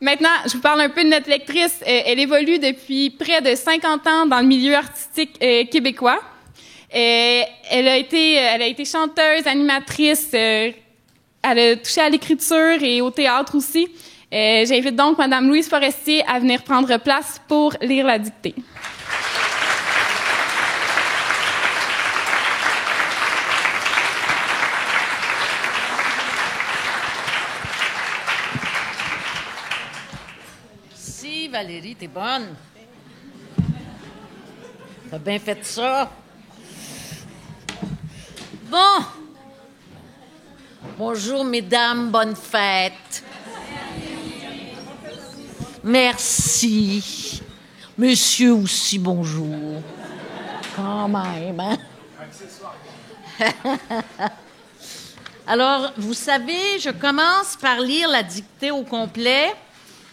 Maintenant, je vous parle un peu de notre lectrice. Elle évolue depuis près de 50 ans dans le milieu artistique québécois. Elle a été chanteuse, animatrice. Elle a touché à l'écriture et au théâtre aussi. J'invite donc Madame Louise Forestier à venir prendre place pour lire la dictée. Merci Valérie, t'es bonne. T'as bien fait ça. Bon. Bonjour mesdames, bonne fête. Merci. Monsieur aussi, bonjour. Quand même, hein? Alors, vous savez, je commence par lire la dictée au complet.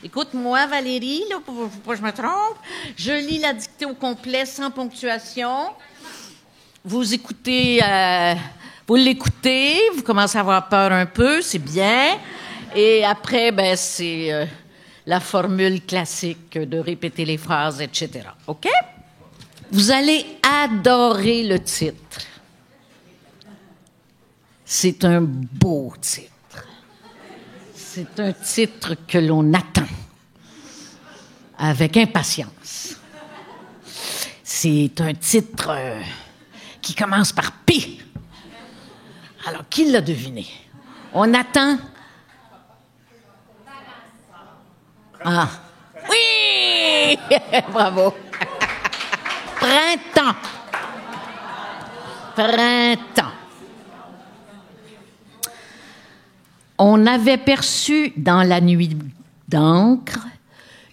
Écoute-moi, Valérie, là, pour pas que je me trompe. Je lis la dictée au complet sans ponctuation. Vous écoutez, vous l'écoutez, vous commencez à avoir peur un peu, c'est bien. Et après, ben, c'est la formule classique de répéter les phrases, etc. OK? Vous allez adorer le titre. C'est un beau titre. C'est un titre que l'on attend avec impatience. C'est un titre qui commence par P. Alors, qui l'a deviné? On attend... Ah! Oui! Bravo! Printemps! Printemps! On avait perçu dans la nuit d'encre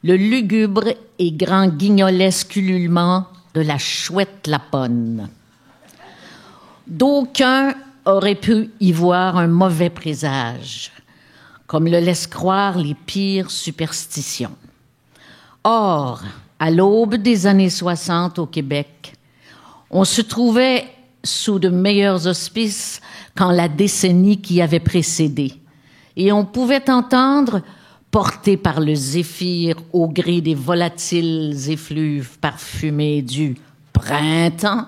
le lugubre et grand guignolesque ululement de la chouette laponne. D'aucuns auraient pu y voir un mauvais présage, comme le laissent croire les pires superstitions. Or, à l'aube des années 60 au Québec, on se trouvait sous de meilleurs auspices qu'en la décennie qui avait précédé. Et on pouvait entendre, porté par le zéphyr au gré des volatiles effluves parfumés du printemps,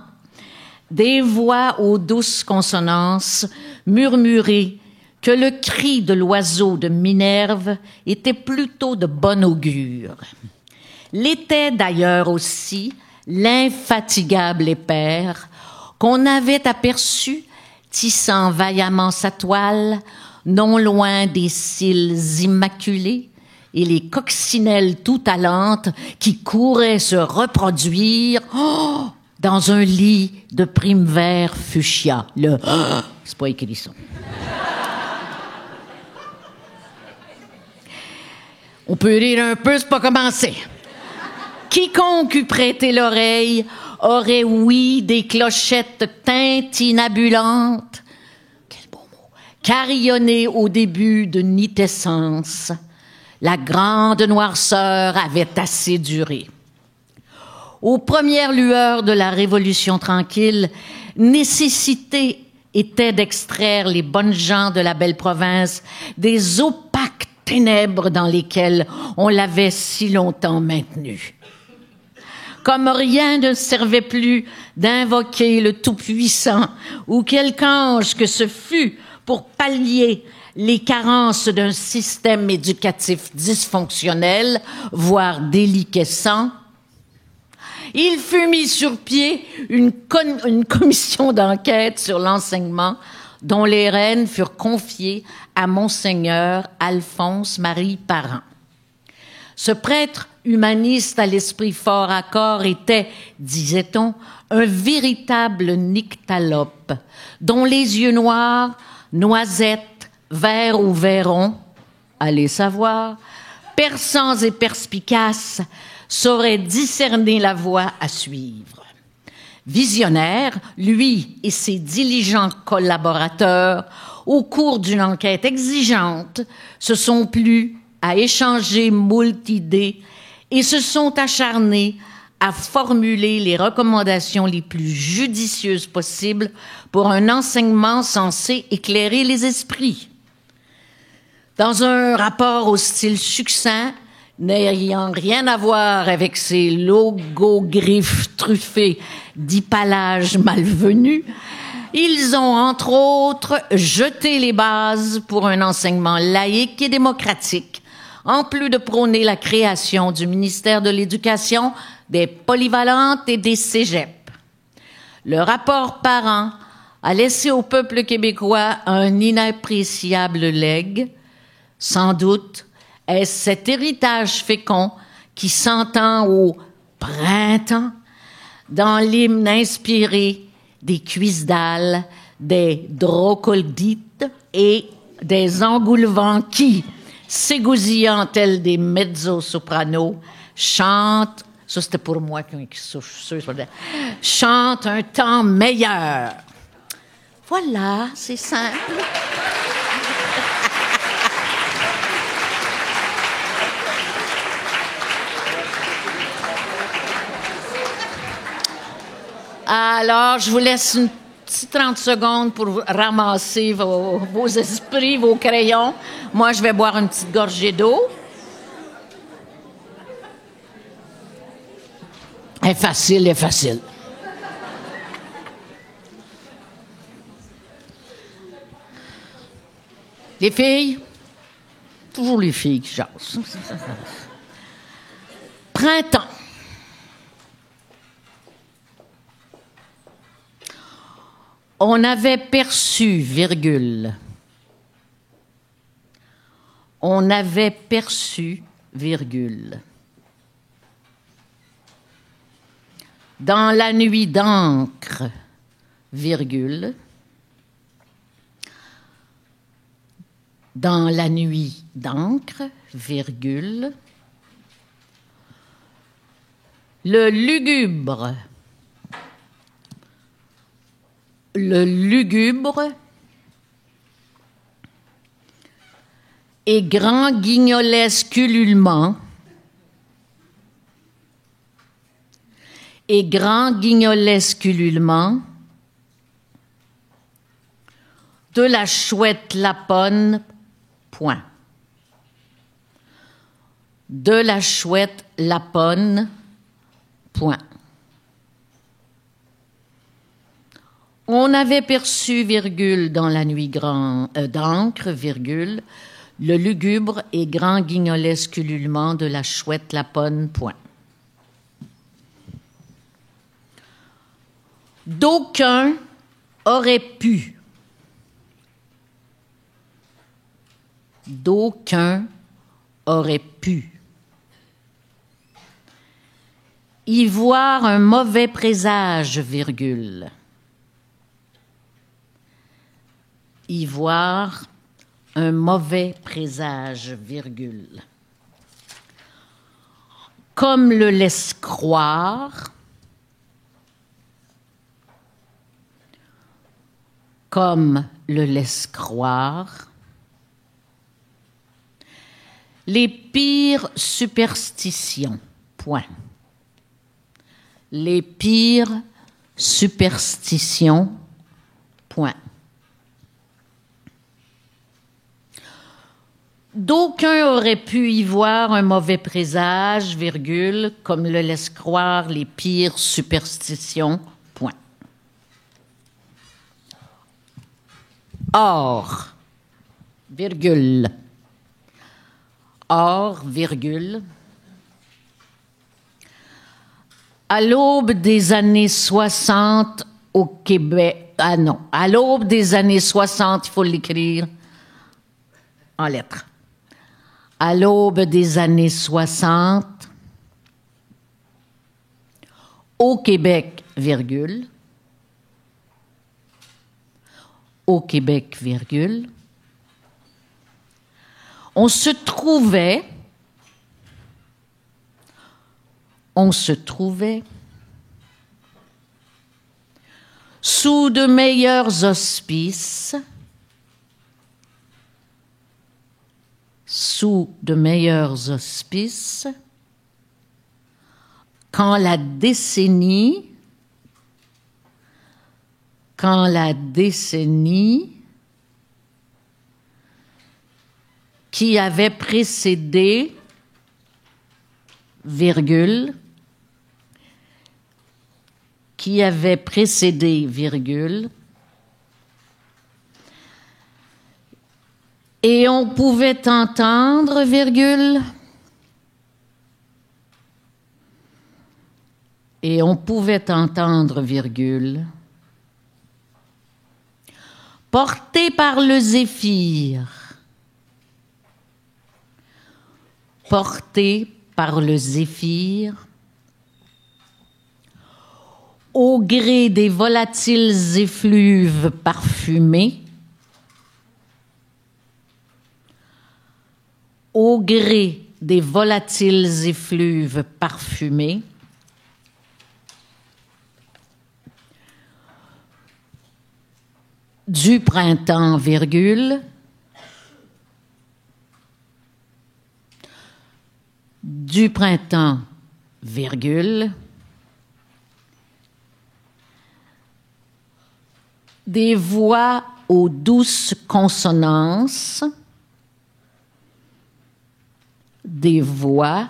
des voix aux douces consonances murmurer que le cri de l'oiseau de Minerve était plutôt de bon augure. L'était d'ailleurs aussi l'infatigable épère qu'on avait aperçu tissant vaillamment sa toile non loin des cils immaculés et les coccinelles tout allantes qui couraient se reproduire dans un lit de prime vert fuchsia. C'est pas écrit ça. On peut rire un peu, c'est pas commencé. Quiconque eût prêté l'oreille aurait ouï des clochettes tintinabulantes carillonnée au début de nitescence, la grande noirceur avait assez duré. Aux premières lueurs de la Révolution tranquille, nécessité était d'extraire les bonnes gens de la belle province des opaques ténèbres dans lesquelles on l'avait si longtemps maintenu. Comme rien ne servait plus d'invoquer le Tout-Puissant ou quelque ange que ce fût pour pallier les carences d'un système éducatif dysfonctionnel, voire déliquescent, il fut mis sur pied une commission d'enquête sur l'enseignement dont les rênes furent confiées à Monseigneur Alphonse-Marie Parent. Ce prêtre humaniste à l'esprit fort à corps était, disait-on, un véritable nyctalope, dont les yeux noirs, noisettes, verts ou verrons, allez savoir, perçants et perspicaces, sauraient discerner la voie à suivre. Visionnaire, lui et ses diligents collaborateurs, au cours d'une enquête exigeante, se sont plu à échanger moult idées et se sont acharnés à formuler les recommandations les plus judicieuses possibles pour un enseignement censé éclairer les esprits. Dans un rapport au style succinct, n'ayant rien à voir avec ces logogriffes truffés d'hypalages malvenus, ils ont, entre autres, jeté les bases pour un enseignement laïque et démocratique, en plus de prôner la création du ministère de l'Éducation, des polyvalentes et des cégeps. Le rapport Parent a laissé au peuple québécois un inappréciable legs. Sans doute est-ce cet héritage fécond qui s'entend au printemps dans l'hymne inspiré des cuisses-dalles, des drocoldites et des engoulevents qui, s'égousillant tels des mezzo-sopranos, chantent, ça c'était pour moi qui souffle, chantent un temps meilleur. Voilà, c'est simple. Alors, je vous laisse une petite 30 secondes pour ramasser vos esprits, vos crayons. Moi, je vais boire une petite gorgée d'eau. Elle est facile, elle est facile. Les filles, toujours les filles qui jasent. Printemps. On avait perçu, virgule. On avait perçu, virgule. Dans la nuit d'encre, virgule. Dans la nuit d'encre, virgule. Le lugubre. Le lugubre et grand guignolesque ululement et grand guignolesque ululement de la chouette laponne, point. De la chouette laponne, point. On avait perçu, virgule, dans la nuit d'encre, virgule, le lugubre et grand guignolesque ululement de la chouette laponne, point. D'aucuns auraient pu. D'aucuns auraient pu y voir un mauvais présage, virgule. Y voir un mauvais présage, virgule. Comme le laisse croire, comme le laisse croire, les pires superstitions, point. Les pires superstitions, point. D'aucuns auraient pu y voir un mauvais présage, virgule, comme le laissent croire les pires superstitions, point. Or, virgule, or, virgule, à l'aube des années 60 au Québec, à l'aube des années 60, il faut l'écrire en lettres. À l'aube des années 60, au Québec, virgule, au Québec, virgule, on se trouvait sous de meilleurs auspices, quand la décennie qui avait précédé virgule, qui avait précédé, virgule, et on pouvait entendre, virgule, et on pouvait entendre, virgule, porté par le zéphyr, porté par le zéphyr, au gré des volatiles effluves parfumés, au gré des volatiles effluves parfumés, du printemps, virgule, du printemps, virgule, des voix aux douces consonances, des voix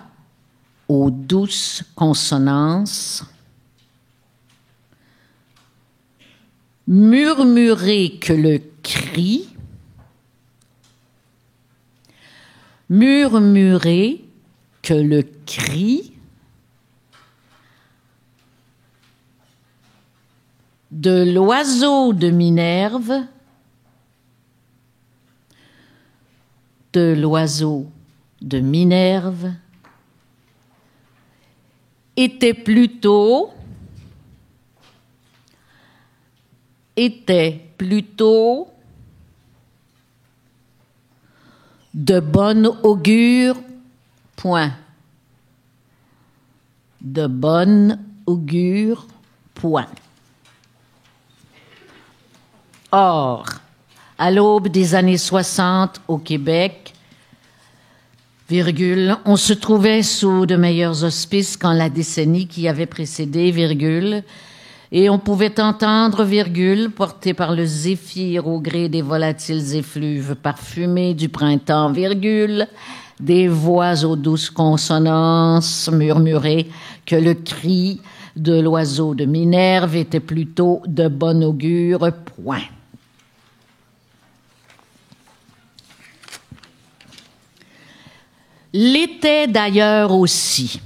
aux douces consonances, murmurer que le cri, murmurer que le cri de l'oiseau de Minerve, de l'oiseau de Minerve, était plutôt de bon augure, point. De bon augure, point. Or, à l'aube des années 60 au Québec, virgule, on se trouvait sous de meilleurs auspices qu'en la décennie qui avait précédé, virgule, et on pouvait entendre, virgule, porté par le zéphyr au gré des volatiles effluves parfumés du printemps, virgule, des voix aux douces consonances murmurer que le cri de l'oiseau de Minerve était plutôt de bon augure, point. L'était d'ailleurs aussi.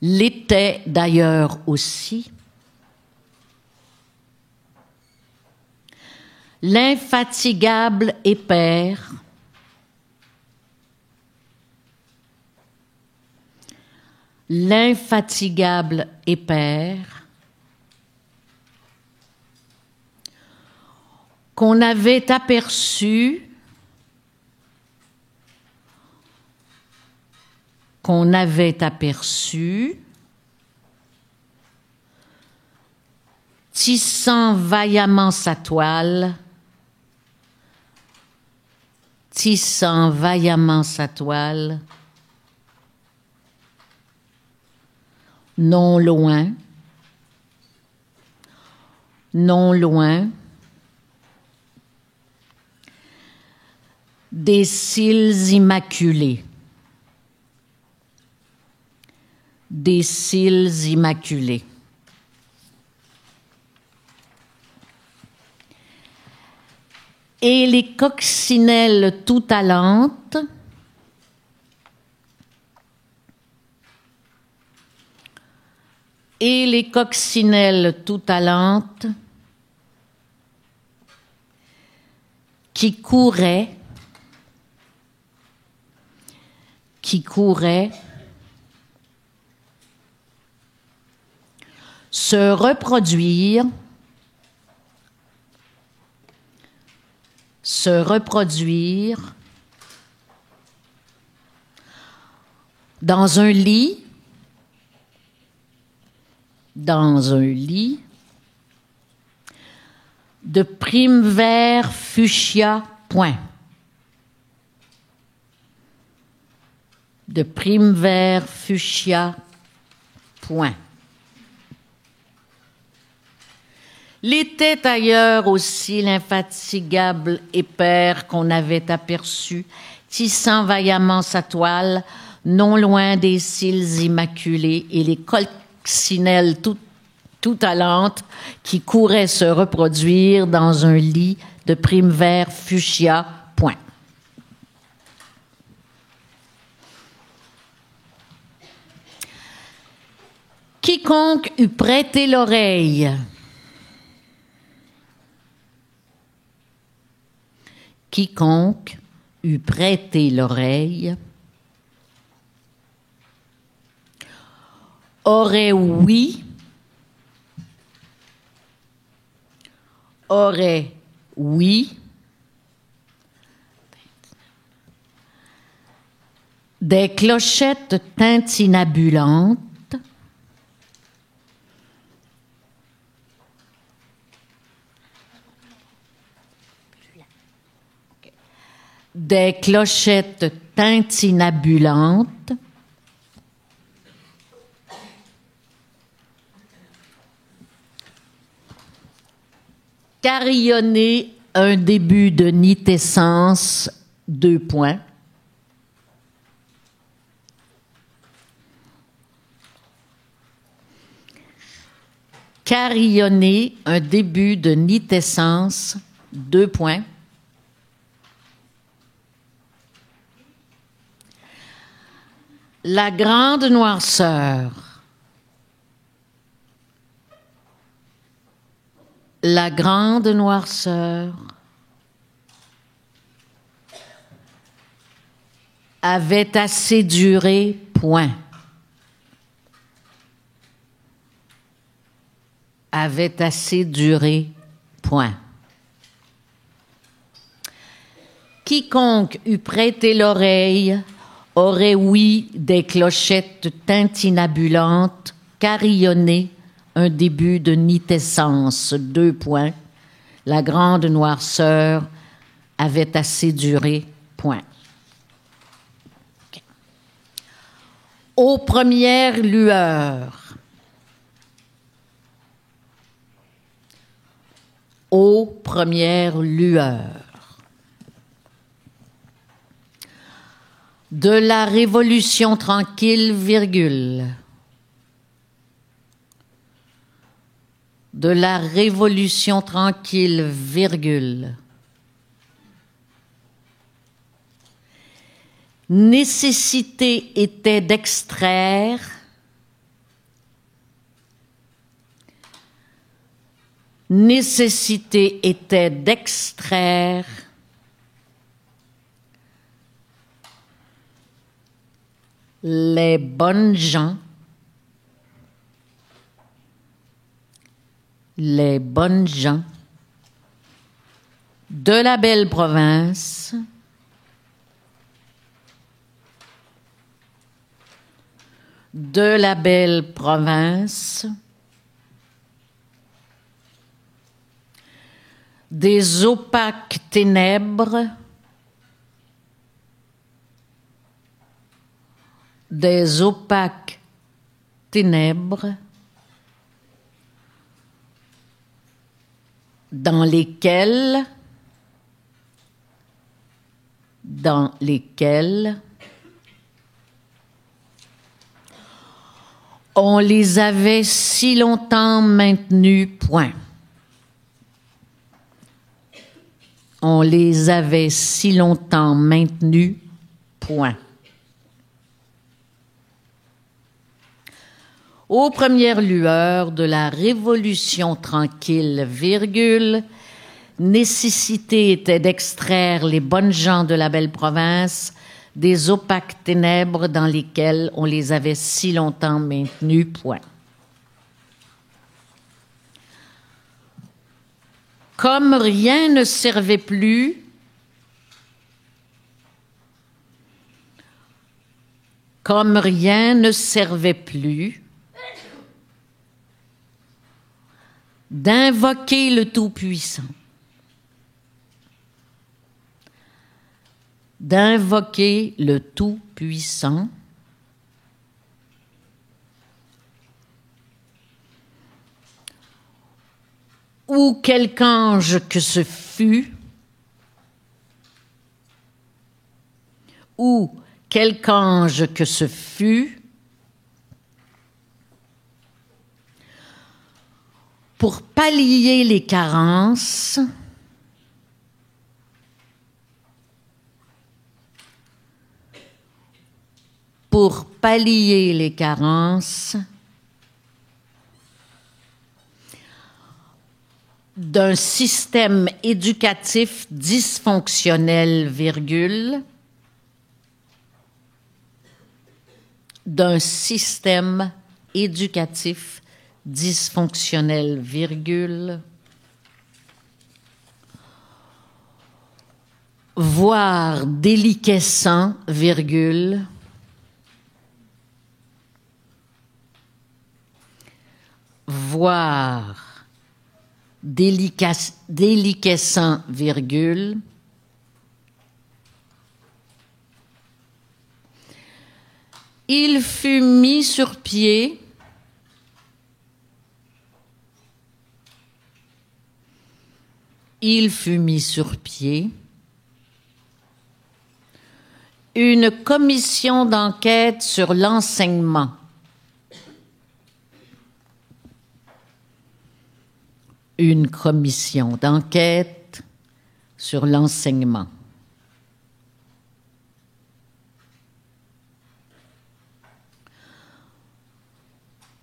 L'était d'ailleurs aussi l'infatigable épère, l'infatigable épère qu'on avait aperçu tissant vaillamment sa toile, non loin, des cils immaculés. Des cils immaculés. Et les coccinelles tout talantes qui couraient se reproduire dans un lit de primevère fuchsia, point. De primevère fuchsia, point. L'était ailleurs aussi l'infatigable épère qu'on avait aperçu, tissant vaillamment sa toile, non loin des cils immaculés et les coccinelles tout allantes qui couraient se reproduire dans un lit de prime vert fuchsia, point. Quiconque eût prêté l'oreille, quiconque eût prêté l'oreille, aurait oui, des clochettes tintinabulantes, des clochettes tintinabulantes, carillonner un début de nitescence, 2 points. Carillonner un début de nitescence, 2 points. La grande noirceur. La grande noirceur avait assez duré, point. Avait assez duré, point. Quiconque eût prêté l'oreille aurait ouï des clochettes tintinabulantes carillonner un début de nitescence, 2 points. La grande noirceur avait assez duré, point. Okay. Aux premières lueurs. Aux premières lueurs. De la Révolution tranquille, virgule. De la Révolution tranquille, virgule. Nécessité était d'extraire nécessité était d'extraire les bonnes gens de la belle province des opaques ténèbres dans lesquelles on les avait si longtemps maintenus, point. On les avait si longtemps maintenus, point. Aux premières lueurs de la Révolution tranquille, virgule, nécessité était d'extraire les bonnes gens de la belle province des opaques ténèbres dans lesquelles on les avait si longtemps maintenus, point. Comme rien ne servait plus, d'invoquer le Tout-Puissant. D'invoquer le Tout-Puissant. Ou quelque ange que ce fût, ou quelque ange que ce fût, pour pallier les carences, d'un système éducatif dysfonctionnel, virgule, d'un système éducatif dysfonctionnel, virgule, voire déliquescent, virgule, voire déliquescent, virgule, il fut mis sur pied une commission d'enquête sur l'enseignement. Une commission d'enquête sur l'enseignement.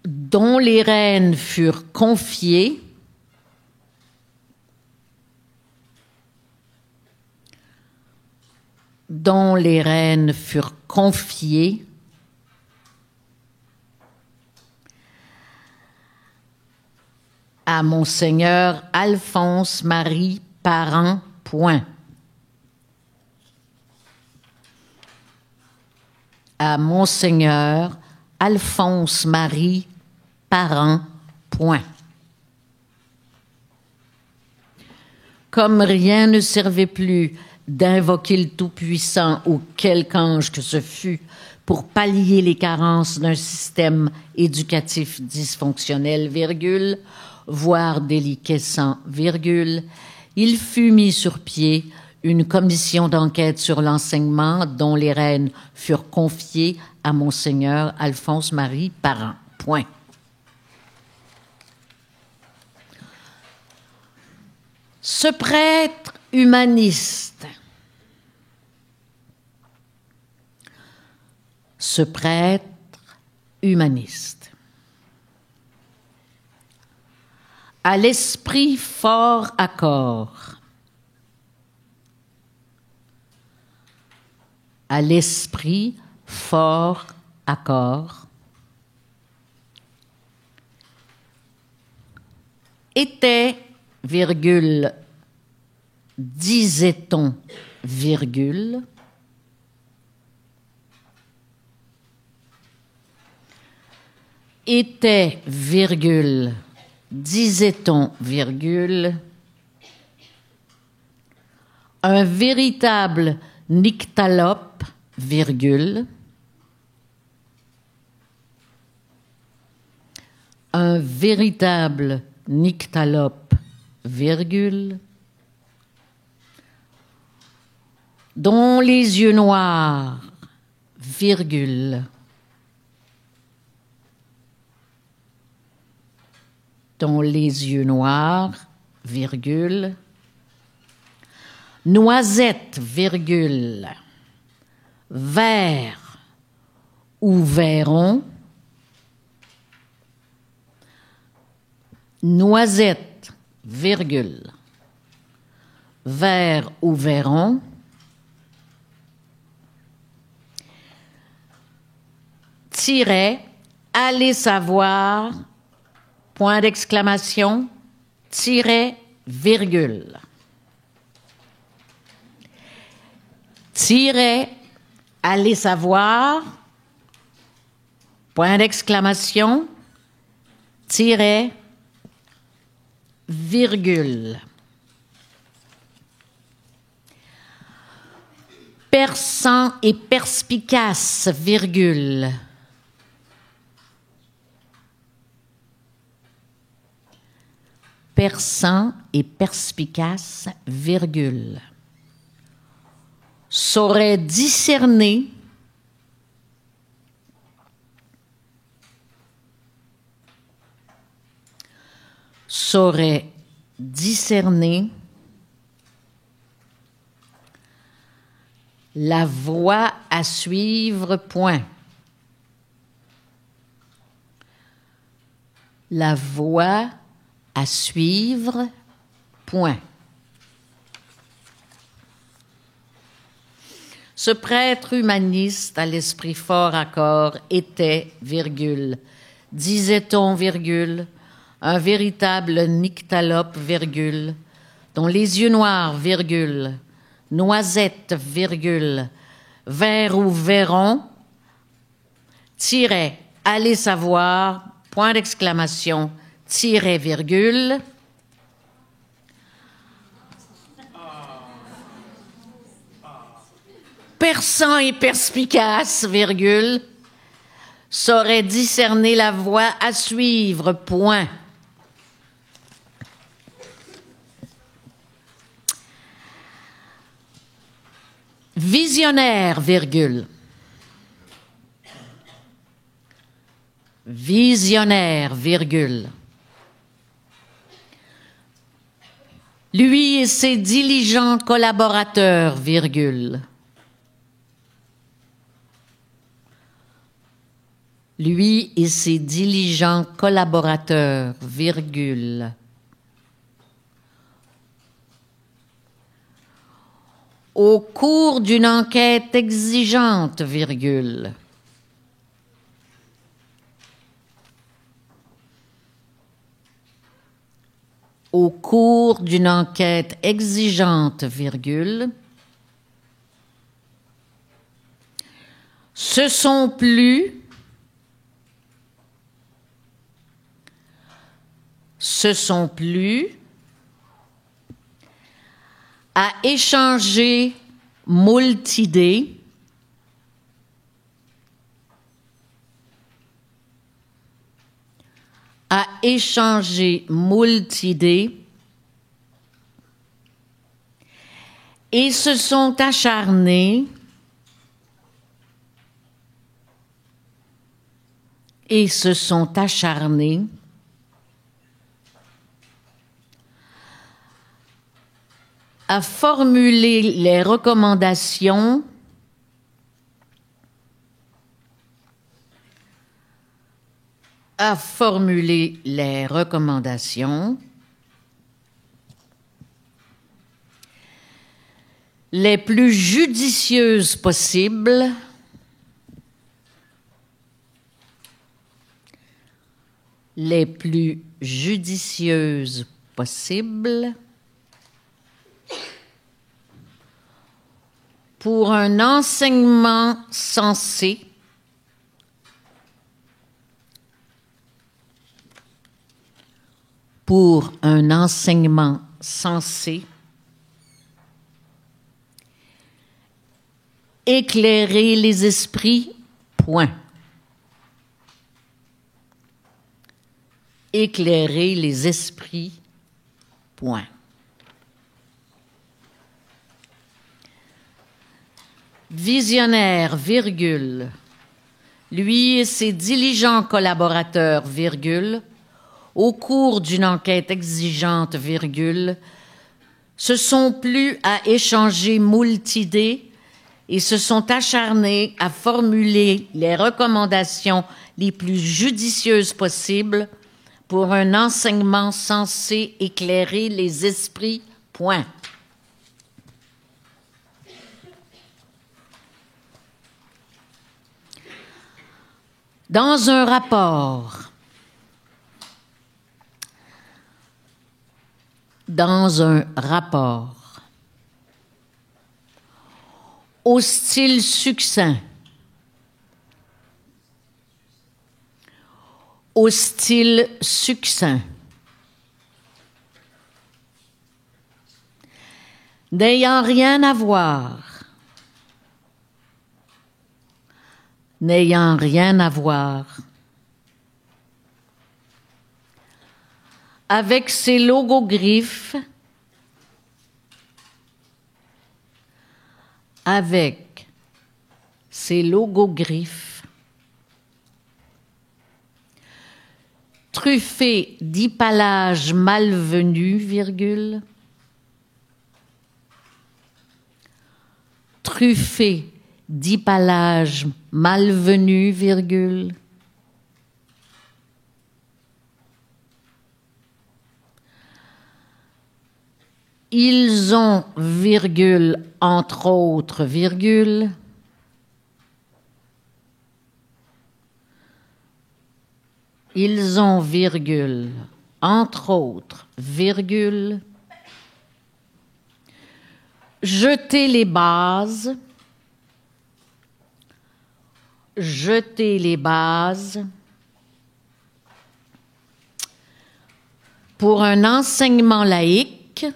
Dont les rênes furent confiées à Monseigneur Alphonse-Marie Parent, point. À Monseigneur Alphonse-Marie Parent, point. Comme rien ne servait plus d'invoquer le Tout-Puissant ou quelque ange que ce fût pour pallier les carences d'un système éducatif dysfonctionnel, virgule, voire déliquescent, virgule, il fut mis sur pied une commission d'enquête sur l'enseignement dont les rênes furent confiées à Monseigneur Alphonse-Marie Parent. Point. Ce prêtre humaniste, à l'esprit fort accord, était, virgule, disait-on, virgule, était, virgule, disait-on, virgule, un véritable nyctalope, virgule, un véritable nyctalope, virgule, dont les yeux noirs, virgule, dont les yeux noirs, virgule, noisette, virgule, vert ou verron, noisette, virgule, vert ou verron, tiret, allez savoir, point d'exclamation, tiret, virgule. Tiret, allez savoir, point d'exclamation, tiret, virgule. Perçant et perspicace, virgule. Perçant et perspicace, virgule. saurait discerner la voie à suivre, point. La voie à suivre, point. Ce prêtre humaniste à l'esprit fort à corps était, virgule, disait-on, virgule, un véritable nyctalope, virgule, dont les yeux noirs, virgule, noisette, virgule, vert ou verron, tiret, allez savoir, point d'exclamation, tiret, virgule, perçant et perspicace, virgule, saurait discerner la voie à suivre, point. Visionnaire, virgule. Visionnaire, virgule. Lui et ses diligents collaborateurs, virgule. Lui et ses diligents collaborateurs, virgule. Au cours d'une enquête exigeante, virgule. Au cours d'une enquête exigeante, virgule. Ce sont plus à échanger moult idées et se sont acharnés à formuler les recommandations les plus judicieuses possibles pour un enseignement sensé éclairer les esprits, point. Éclairer les esprits, point. Visionnaire, virgule. Lui et ses diligents collaborateurs, virgule, au cours d'une enquête exigeante, virgule, se sont plu à échanger moult idées et se sont acharnés à formuler les recommandations les plus judicieuses possibles pour un enseignement censé éclairer les esprits, point. Dans un rapport au style succinct, n'ayant rien à voir avec ses logogriffes avec ses logogriffes, truffé d'hypallages malvenus, virgule, truffé d'hypallages malvenus, virgule, ils ont, virgule, entre autres, virgule, ils ont, virgule, entre autres, virgule, jeté les bases, pour un enseignement laïque,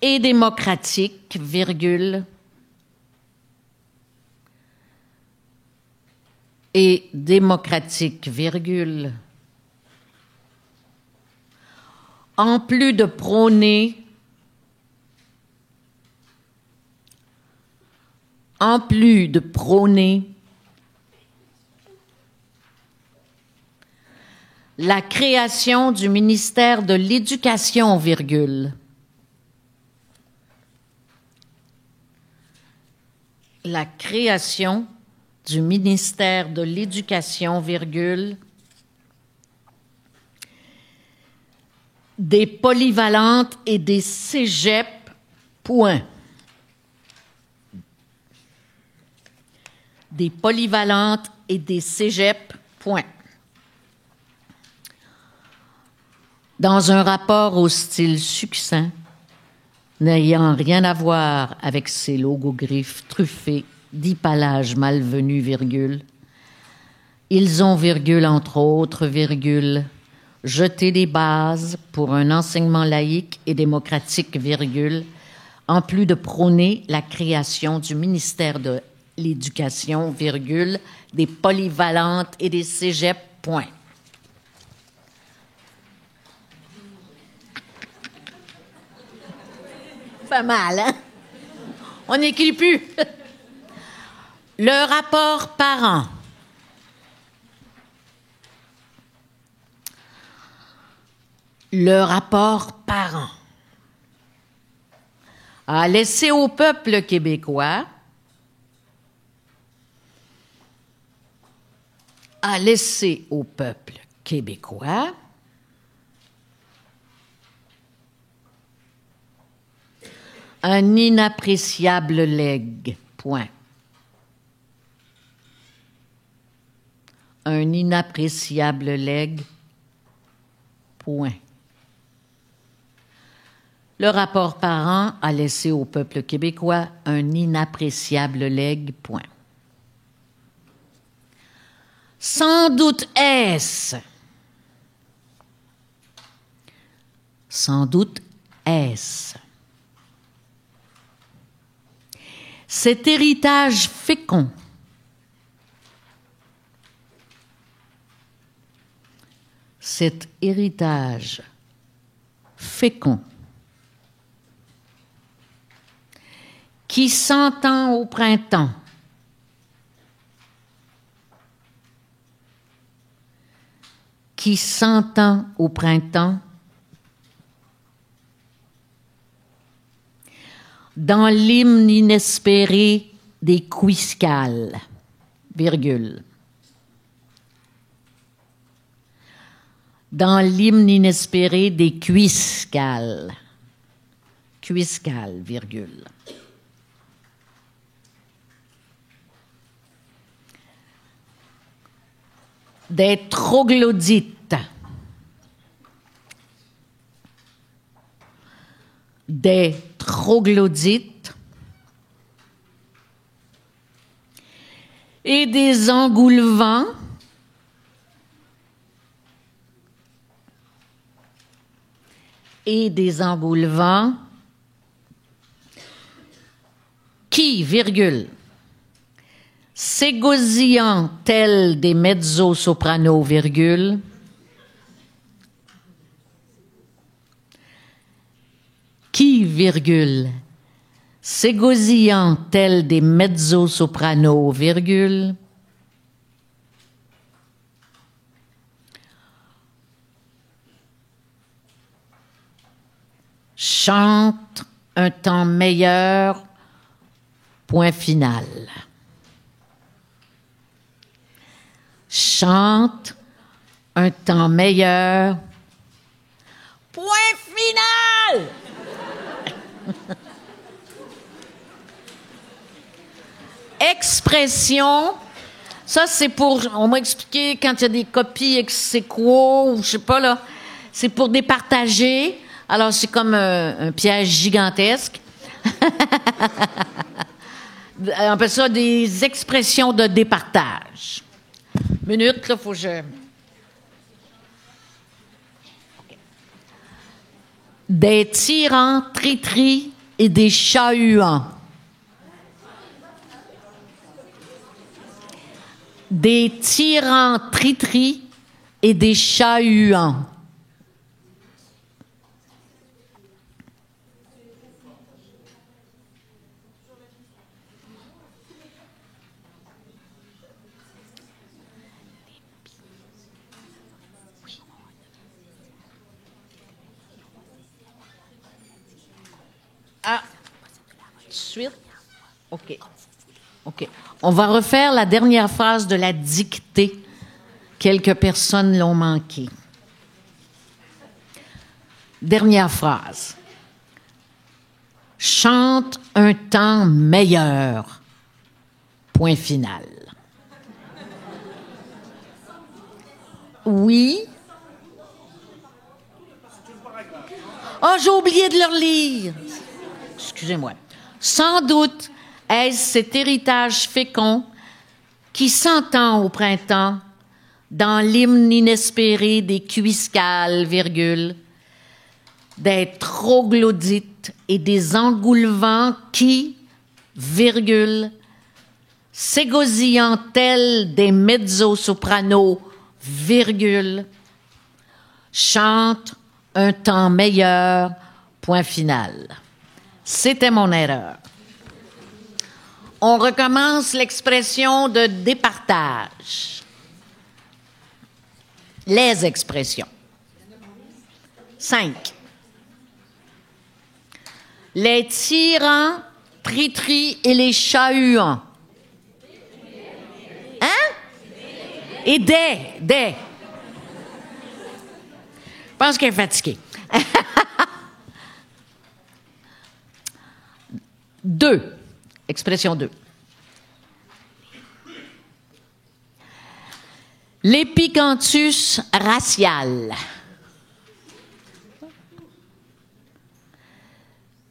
et démocratique, virgule, en plus de prôner la création du ministère de l'Éducation, virgule, la création du ministère de l'Éducation, virgule, des polyvalentes et des cégeps, point. Des polyvalentes et des cégeps, point. Dans un rapport au style succinct, n'ayant rien à voir avec ces logogriffes truffés d'hypallages malvenus, virgule, ils ont, virgule, entre autres, virgule, jeté les bases pour un enseignement laïque et démocratique, virgule, en plus de prôner la création du ministère de l'Éducation, virgule, des polyvalentes et des cégeps, point. Pas mal, hein? On n'écrit plus. Le rapport parent. Le rapport parent a laissé au peuple québécois un inappréciable legs, point. Un inappréciable legs, point. Le rapport parent a laissé au peuple québécois un inappréciable legs, point. Sans doute est-ce cet héritage fécond qui s'entend au printemps, dans l'hymne inespéré des Quiscales, virgule. Dans l'hymne inespéré des Quiscales, virgule. Des troglodytes, et des engoulevents qui, virgule, Ségosillant tel des mezzo-soprano, virgule. Qui, virgule, ségosillant tel des mezzo-soprano, virgule. Chante un temps meilleur, point final. Chante un temps meilleur, point final. Expression, ça c'est pour, on m'a expliqué quand il y a des copies ex aequo, ou je sais pas là, c'est pour départager. Alors c'est comme un piège gigantesque. On appelle ça des expressions de départage. Minute, là, faut que je... Des tyrans tri-tri et des chats-huants. Des tyrans tri-tri et des chats-huants. Ah, tout de suite. OK. OK. On va refaire la dernière phrase de la dictée. Quelques personnes l'ont manqué. Dernière phrase. Chante un temps meilleur. Point final. Oui. Oh, j'ai oublié de le lire. Excusez-moi. Sans doute est-ce cet héritage fécond qui s'entend au printemps dans l'hymne inespéré des cuiscales, virgule, des troglodytes et des engoulevents qui, virgule, ségosillant tels des mezzo-sopranos, virgule, chantent un temps meilleur, point final. C'était mon erreur. On recommence l'expression de départage. Les expressions. 5. Les tyrans, tri-tri et les chats-huants. Hein? Et des. Je pense qu'elle est fatiguée. 2. Expression 2. L'épicanthus racial.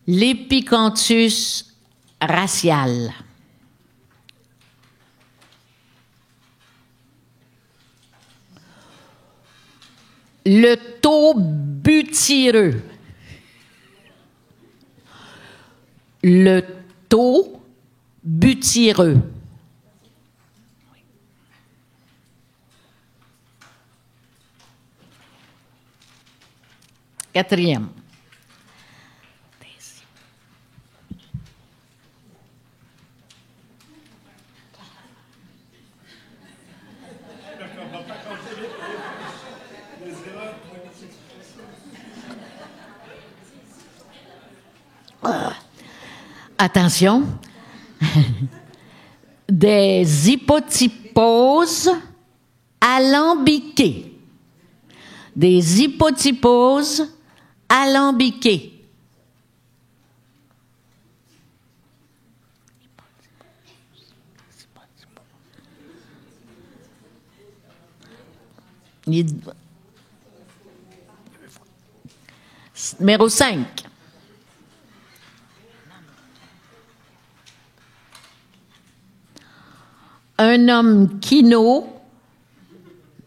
L'épicanthus racial. Le taux butyreux. Le taux butyreux. Quatrième. Attention. Des hypotyposes alambiquées. Des hypotyposes alambiquées. Numéro 5. Un homme quinaud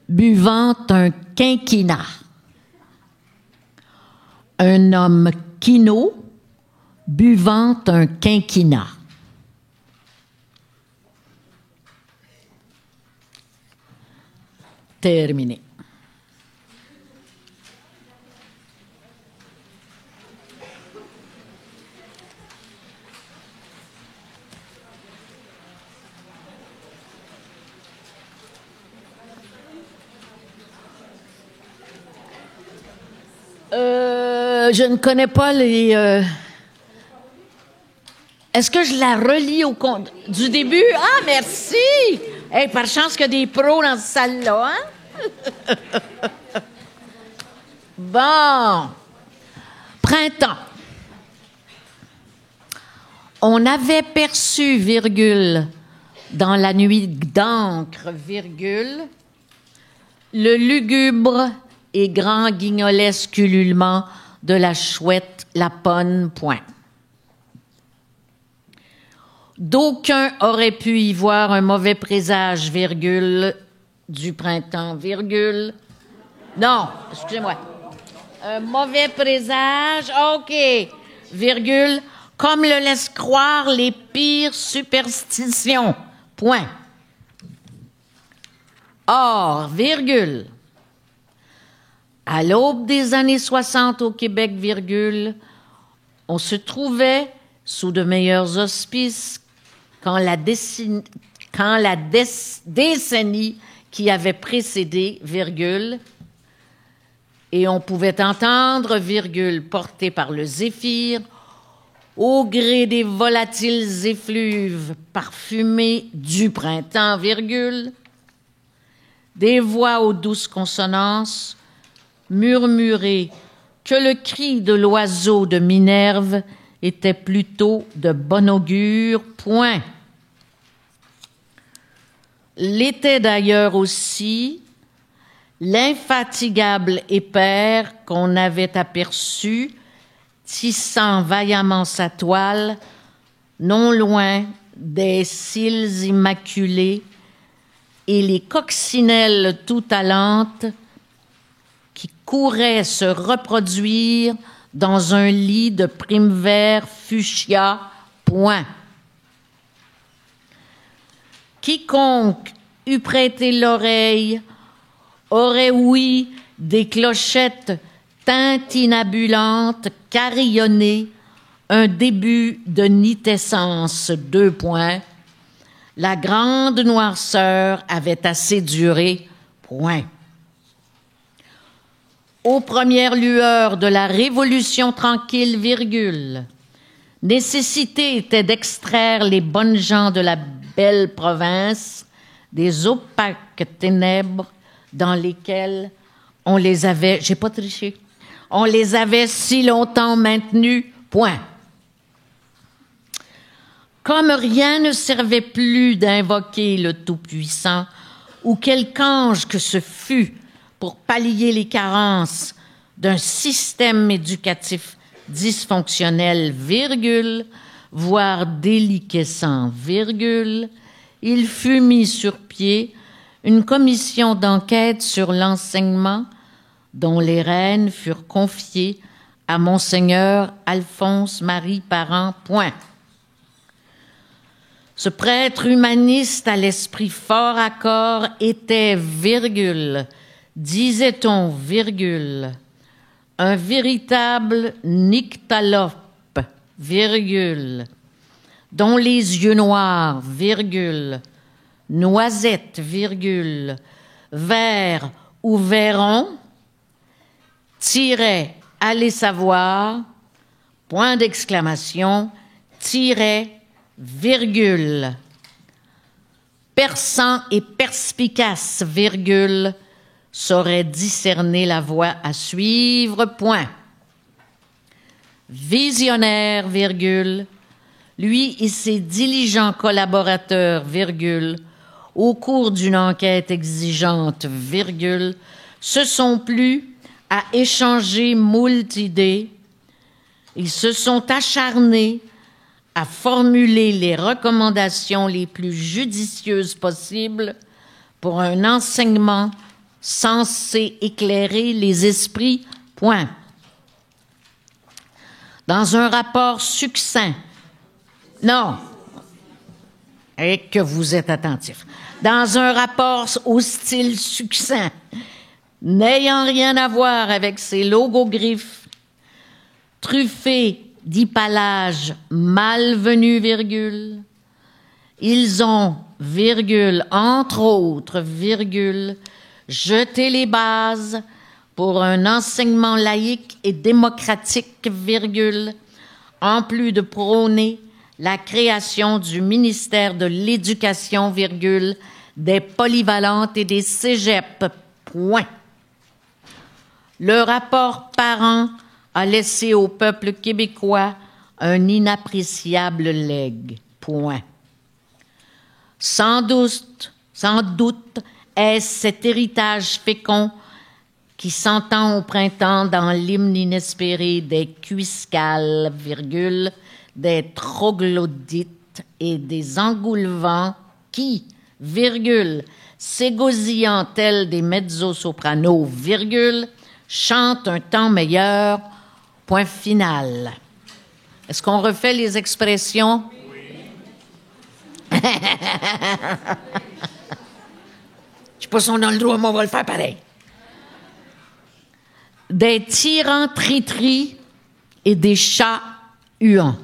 buvant un quinquina. Un homme quinaud buvant un quinquina. terminé. Je ne connais pas les... Est-ce que je la relis au compte du début? Ah, merci! Hey, par chance qu'il y a des pros dans cette salle-là, hein? Bon. Printemps. On avait perçu, virgule, dans la nuit d'encre, virgule, le lugubre et grand guignolesque ululement de la chouette Laponne, point. D'aucuns auraient pu y voir un mauvais présage, virgule, du printemps, virgule. Non, excusez-moi. Un mauvais présage, OK, virgule, comme le laissent croire les pires superstitions, point. Or, virgule, à l'aube des années 60 au Québec, virgule, on se trouvait sous de meilleurs auspices quand la décennie qui avait précédé, virgule, et on pouvait entendre, virgule, porté par le zéphyr, au gré des volatiles effluves parfumés du printemps, virgule, des voix aux douces consonances, murmurer que le cri de l'oiseau de Minerve était plutôt de bon augure, point. L'était d'ailleurs aussi l'infatigable épère qu'on avait aperçu, tissant vaillamment sa toile, non loin des cils immaculés et les coccinelles tout talantes qui couraient se reproduire dans un lit de prime-vert fuchsia, point. Quiconque eût prêté l'oreille aurait ouï des clochettes tintinabulantes carillonner un début de nitescence, deux points. La grande noirceur avait assez duré, point. Aux premières lueurs de la Révolution tranquille, virgule, nécessité était d'extraire les bonnes gens de la belle province des opaques ténèbres dans lesquelles on les avait, j'ai pas triché, on les avait si longtemps maintenus, point. Comme rien ne servait plus d'invoquer le Tout-Puissant ou quelque ange que ce fût pour pallier les carences d'un système éducatif dysfonctionnel, virgule, voire déliquescent, virgule, il fut mis sur pied une commission d'enquête sur l'enseignement dont les rênes furent confiées à Monseigneur Alphonse-Marie Parent, point. Ce prêtre humaniste à l'esprit fort à corps était, virgule, disait-on, virgule, un véritable nyctalope, virgule, dont les yeux noirs, virgule, noisette, virgule, vert ou verron, tirait, allez savoir, point d'exclamation, tirait, virgule, perçant et perspicace, virgule, saurait discerner la voie à suivre, point. Visionnaire, virgule, lui et ses diligents collaborateurs, virgule, au cours d'une enquête exigeante, virgule, se sont plu à échanger moult idées. Ils se sont acharnés à formuler les recommandations les plus judicieuses possibles pour un enseignement censé éclairer les esprits, point. Dans un rapport succinct, non, Et que vous êtes attentif. Dans un rapport au style succinct, n'ayant rien à voir avec ces logos griffes, truffés d'hypalages malvenus, virgule, ils ont, virgule, entre autres, virgule, jeté les bases pour un enseignement laïque et démocratique, virgule, en plus de prôner la création du ministère de l'Éducation, virgule, des polyvalentes et des cégeps, point. Le rapport parent a laissé au peuple québécois un inappréciable legs, point. Sans doute est-ce cet héritage fécond qui s'entend au printemps dans l'hymne inespéré des cuiscales, virgule, des troglodytes et des engoulevents qui, virgule, s'égosillant tels des mezzo-sopranos, virgule, chantent un temps meilleur, point final. Est-ce qu'on refait les expressions? Oui. Je sais pas si on a le droit, mais on va le faire pareil. Des tyrans tri-tri et des chats huants.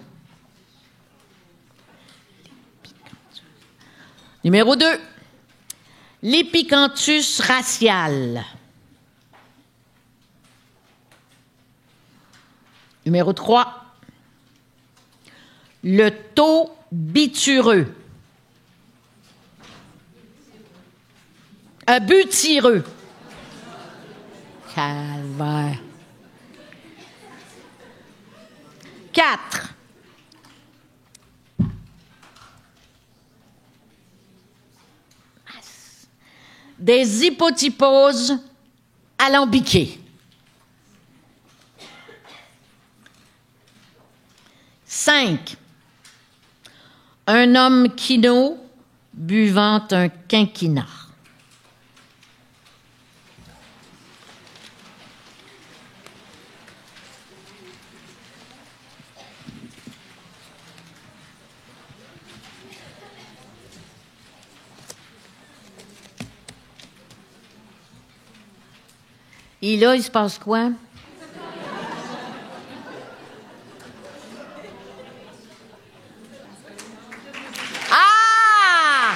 Numéro 2. L'épicanthus racial. Numéro 3. Le taux bitureux. Butireux. Calvaire. 4. Des hypotyposes alambiquées. 5. Un homme quinaud buvant un quinquina. Et là, il se passe quoi? Ah!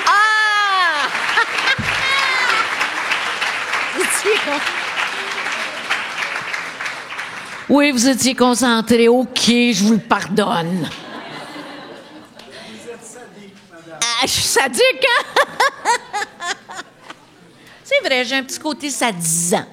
Ah! Oui, vous étiez concentré. OK, je vous le pardonne. Je suis sadique, hein? C'est vrai, j'ai un petit côté sadisant.